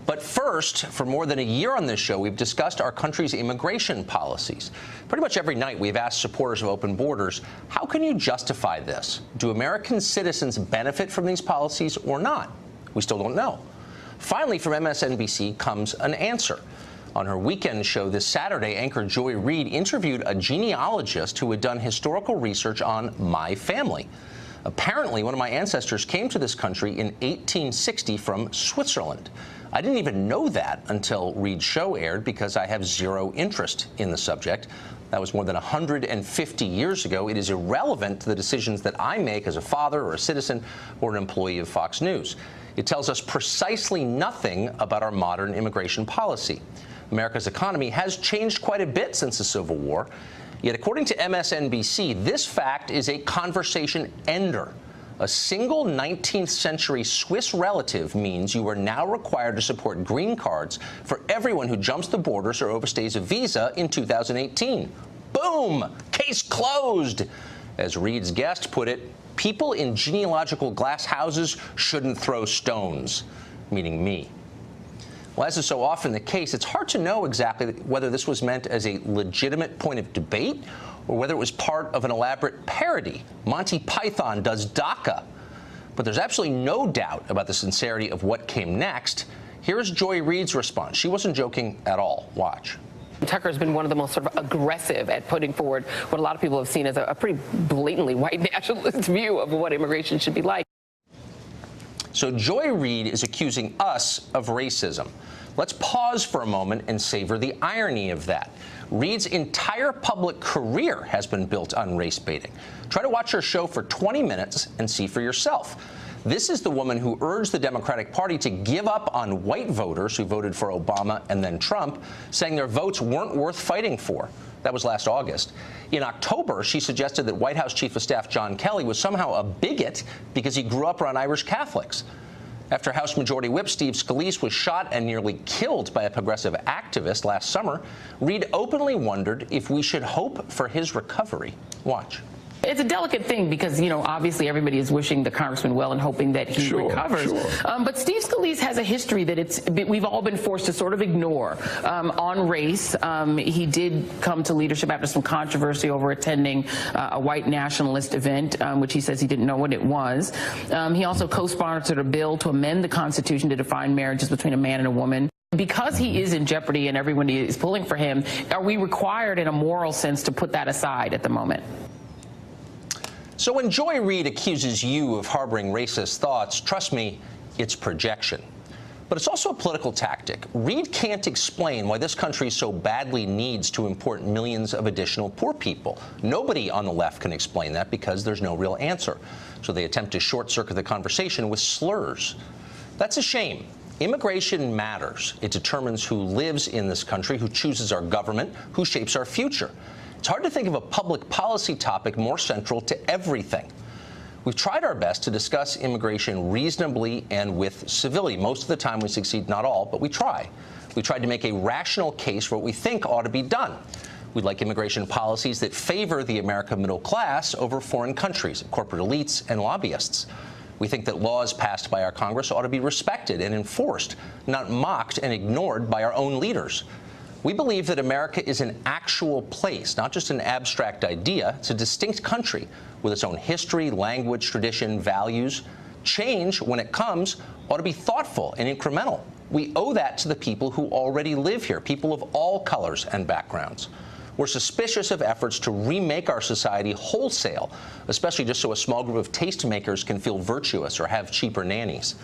But first, for more than a year on this show, we've discussed our country's immigration policies. Pretty much every night we've asked supporters of open borders, how can you justify this? Do American citizens benefit from these policies or not? We still don't know. Finally, from MSNBC comes an answer. On her weekend show this Saturday, anchor Joy Reid interviewed a genealogist who had done historical research on my family. Apparently, one of my ancestors came to this country in 1860 from Switzerland. I didn't even know that until Reid's show aired because I have zero interest in the subject. That was more than 150 years ago. It is irrelevant to the decisions that I make as a father or a citizen or an employee of Fox News. It tells us precisely nothing about our modern immigration policy. America's economy has changed quite a bit since the Civil War. Yet, according to MSNBC, this fact is a conversation ender. A single 19th century Swiss relative means you are now required to support green cards for everyone who jumps the borders or overstays a visa in 2018. Boom! Case closed! As Reid's guest put it, people in genealogical glass houses shouldn't throw stones, meaning me. Well, as is so often the case, it's hard to know exactly whether this was meant as a legitimate point of debate or whether it was part of an elaborate parody. Monty Python does DACA. But there's absolutely no doubt about the sincerity of what came next. Here's Joy Reid's response. She wasn't joking at all. Watch. Tucker's been one of the most sort of aggressive at putting forward what a lot of people have seen as a pretty blatantly white nationalist view of what immigration should be like. So Joy Reid is accusing us of racism. Let's pause for a moment and savor the irony of that. Reid's entire public career has been built on race baiting. Try to watch her show for 20 minutes and see for yourself. This is the woman who urged the Democratic Party to give up on white voters who voted for Obama and then Trump, saying their votes weren't worth fighting for. That was last August. In October, she suggested that White House Chief of Staff John Kelly was somehow a bigot because he grew up around Irish Catholics. After House Majority Whip Steve Scalise was shot and nearly killed by a progressive activist last summer, Reid openly wondered if we should hope for his recovery. Watch. It's a delicate thing because, you know, obviously everybody is wishing the congressman well and hoping that he recovers. But Steve Scalise has a history that we've all been forced to sort of ignore on race. He did come to leadership after some controversy over attending a white nationalist event, which he says he didn't know what it was. He also co-sponsored a bill to amend the Constitution to define marriages between a man and a woman. Because he is in jeopardy and everyone is pulling for him, are we required in a moral sense to put that aside at the moment? So when Joy Reid accuses you of harboring racist thoughts, trust me, it's projection. But it's also a political tactic. Reid can't explain why this country so badly needs to import millions of additional poor people. Nobody on the left can explain that because there's no real answer. So they attempt to short-circuit the conversation with slurs. That's a shame. Immigration matters. It determines who lives in this country, who chooses our government, who shapes our future. It's hard to think of a public policy topic more central to everything. We've tried our best to discuss immigration reasonably and with civility. Most of the time we succeed, not all, but we try. We tried to make a rational case for what we think ought to be done. We'd like immigration policies that favor the American middle class over foreign countries, corporate elites, and lobbyists. We think that laws passed by our Congress ought to be respected and enforced, not mocked and ignored by our own leaders. We believe that America is an actual place, not just an abstract idea. It's a distinct country with its own history, language, tradition, values. Change, when it comes, ought to be thoughtful and incremental. We owe that to the people who already live here, people of all colors and backgrounds. We're suspicious of efforts to remake our society wholesale, especially just so a small group of tastemakers can feel virtuous or have cheaper nannies.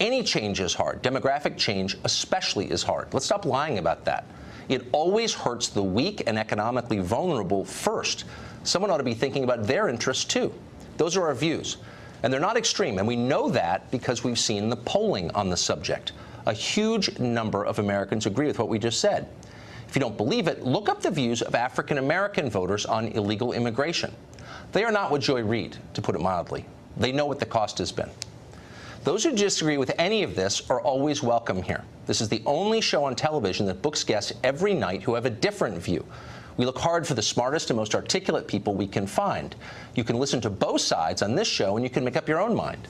Any change is hard. Demographic change especially is hard. Let's stop lying about that. It always hurts the weak and economically vulnerable first. Someone ought to be thinking about their interests, too. Those are our views. And they're not extreme, and we know that because we've seen the polling on the subject. A huge number of Americans agree with what we just said. If you don't believe it, look up the views of African-American voters on illegal immigration. They are not with Joy Reid, to put it mildly. They know what the cost has been. Those who disagree with any of this are always welcome here. This is the only show on television that books guests every night who have a different view. We look hard for the smartest and most articulate people we can find. You can listen to both sides on this show, and you can make up your own mind.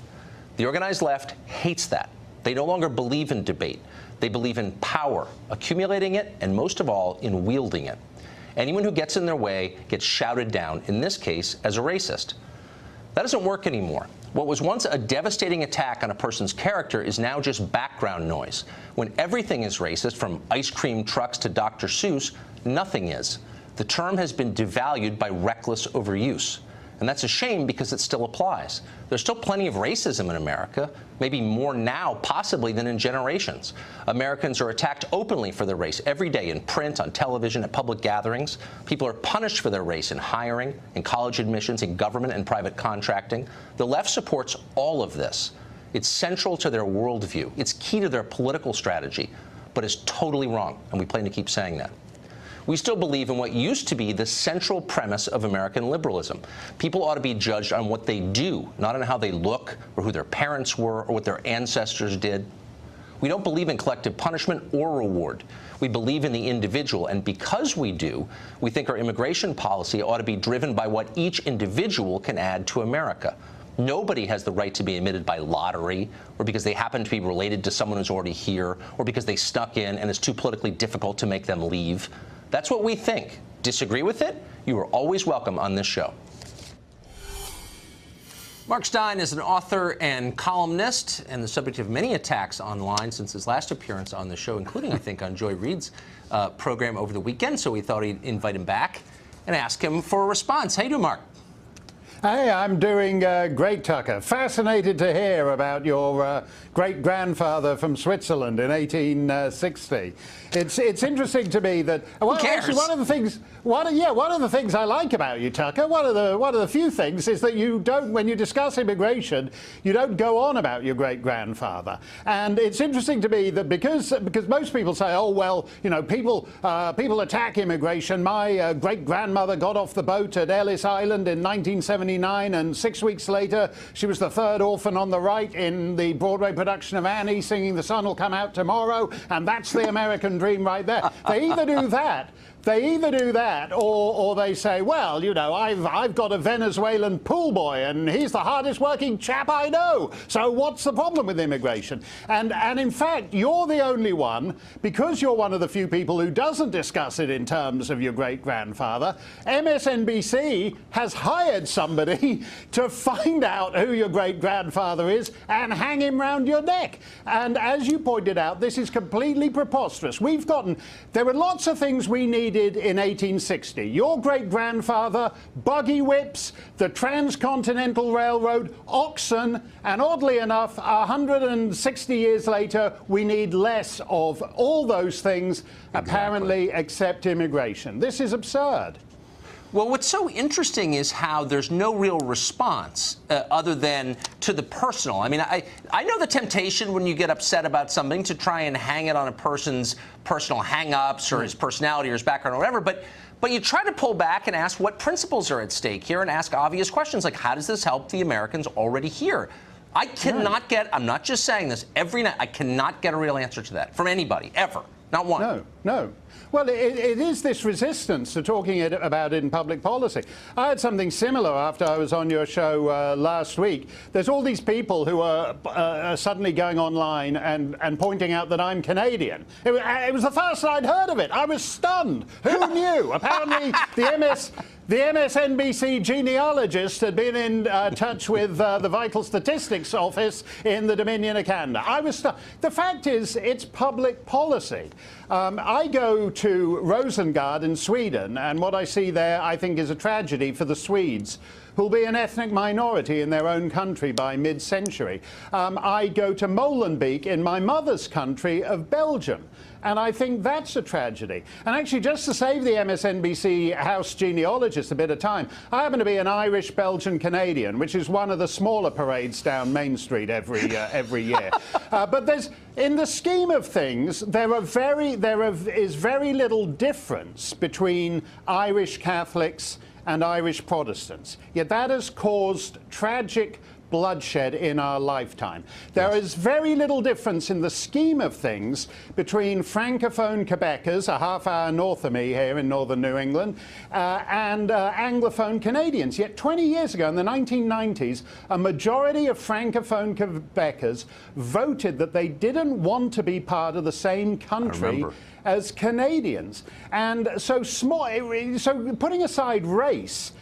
The organized left hates that. They no longer believe in debate. They believe in power, accumulating it, and most of all, in wielding it. Anyone who gets in their way gets shouted down, in this case, as a racist. That doesn't work anymore. What was once a devastating attack on a person's character is now just background noise. When everything is racist, from ice cream trucks to Dr. Seuss, nothing is. The term has been devalued by reckless overuse. And that's a shame because it still applies. There's still plenty of racism in America, maybe more now possibly than in generations. Americans are attacked openly for their race every day in print, on television, at public gatherings. People are punished for their race in hiring, in college admissions, in government and private contracting. The left supports all of this. It's central to their worldview. It's key to their political strategy, but it's totally wrong, and we plan to keep saying that. We still believe in what used to be the central premise of American liberalism. People ought to be judged on what they do, not on how they look, or who their parents were, or what their ancestors did. We don't believe in collective punishment or reward. We believe in the individual, and because we do, we think our immigration policy ought to be driven by what each individual can add to America. Nobody has the right to be admitted by lottery, or because they happen to be related to someone who's already here, or because they snuck in and it's too politically difficult to make them leave. That's what we think. Disagree with it? You are always welcome on this show. Mark Steyn is an author and columnist and the subject of many attacks online since his last appearance on the show, including, I think, on Joy Reid's program over the weekend. So we thought he'd invite him back and ask him for a response. How you doing, Mark? Hey, I'm doing great, Tucker. Fascinated to hear about your great-grandfather from Switzerland in 1860. It's interesting to me that actually one of the things I like about you, Tucker, one of the few things is that you don't, when you discuss immigration, you don't go on about your great-grandfather. And it's interesting to me that because most people say, oh well, you know, people attack immigration. My great-grandmother got off the boat at Ellis Island in 1979, and 6 weeks later she was the third orphan on the right in the Broadway production of Annie, singing "The Sun Will Come Out Tomorrow," and that's the American dream right there. They either do that, or they say, well, you know, I've got a Venezuelan pool boy and he's the hardest working chap I know. So what's the problem with immigration? And in fact, you're the only one, because you're one of the few people who doesn't discuss it in terms of your great-grandfather. MSNBC has hired somebody to find out who your great-grandfather is and hang him round your neck. And as you pointed out, this is completely preposterous. There were lots of things we needed in 1860. Your great-grandfather, buggy whips, the Transcontinental Railroad, oxen, and oddly enough, 160 years later, we need less of all those things, apparently, except immigration. This is absurd. Well, what's so interesting is how there's no real response other than to the personal. I mean, I know the temptation when you get upset about something to try and hang it on a person's personal hang-ups or his personality or his background or whatever, but you try to pull back and ask what principles are at stake here and ask obvious questions like, how does this help the Americans already here? I cannot get, I'm not just saying this, every night, I cannot get a real answer to that from anybody, ever. Not one. No. Well, it is this resistance to talking about it in public policy. I had something similar after I was on your show last week. There's all these people who are suddenly going online and pointing out that I'm Canadian. It was the first I'd heard of it. I was stunned. Who knew? Apparently, the MSNBC genealogist had been in touch with the Vital Statistics Office in the Dominion of Canada. I was stunned. The fact is, it's public policy. I go to Rosengård in Sweden, and what I see there, I think, is a tragedy for the Swedes, who'll be an ethnic minority in their own country by mid-century. I go to Molenbeek in my mother's country of Belgium, and I think that's a tragedy. And actually, just to save the MSNBC House genealogist a bit of time, I happen to be an Irish-Belgian-Canadian, which is one of the smaller parades down Main Street every year. But in the scheme of things, there is very little difference between Irish Catholics and Irish Protestants. Yet that has caused tragic bloodshed in our lifetime. There is very little difference in the scheme of things between Francophone Quebecers, a half-hour north of me here in northern New England, and Anglophone Canadians. Yet 20 years ago, in the 1990s, a majority of Francophone Quebecers voted that they didn't want to be part of the same country as Canadians. And so putting aside race,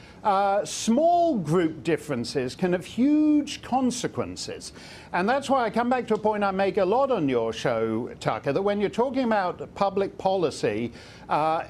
small group differences can have huge consequences. And that's why I come back to a point I make a lot on your show, Tucker, that when you're talking about public policy,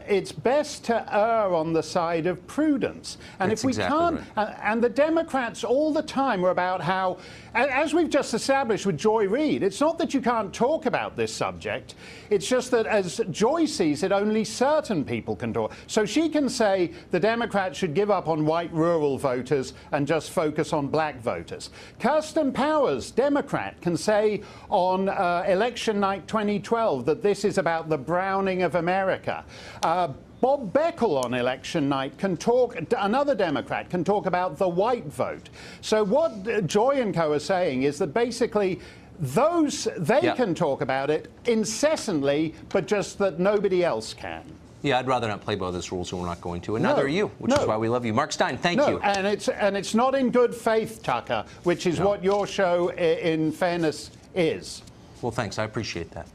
it's best to err on the side of prudence. And That's if we exactly can't, right. and the Democrats all the time are about how, as we've just established with Joy Reid, it's not that you can't talk about this subject, it's just that as Joy sees it, only certain people can talk. So she can say the Democrats should give up on white rural voters and just focus on black voters. Kirsten Powers, Democrat, can say on election night 2012 that this is about the browning of America. Bob Beckel on election night can talk, another Democrat can talk about the white vote. So what Joy and co are saying is that basically they can talk about it incessantly, but just that nobody else can. Yeah, I'd rather not play by those rules, and we're not going to. And neither are you, which is why we love you. Mark Stein, thank you. And it's not in good faith, Tucker, which is what your show, in fairness, is. Well, thanks. I appreciate that.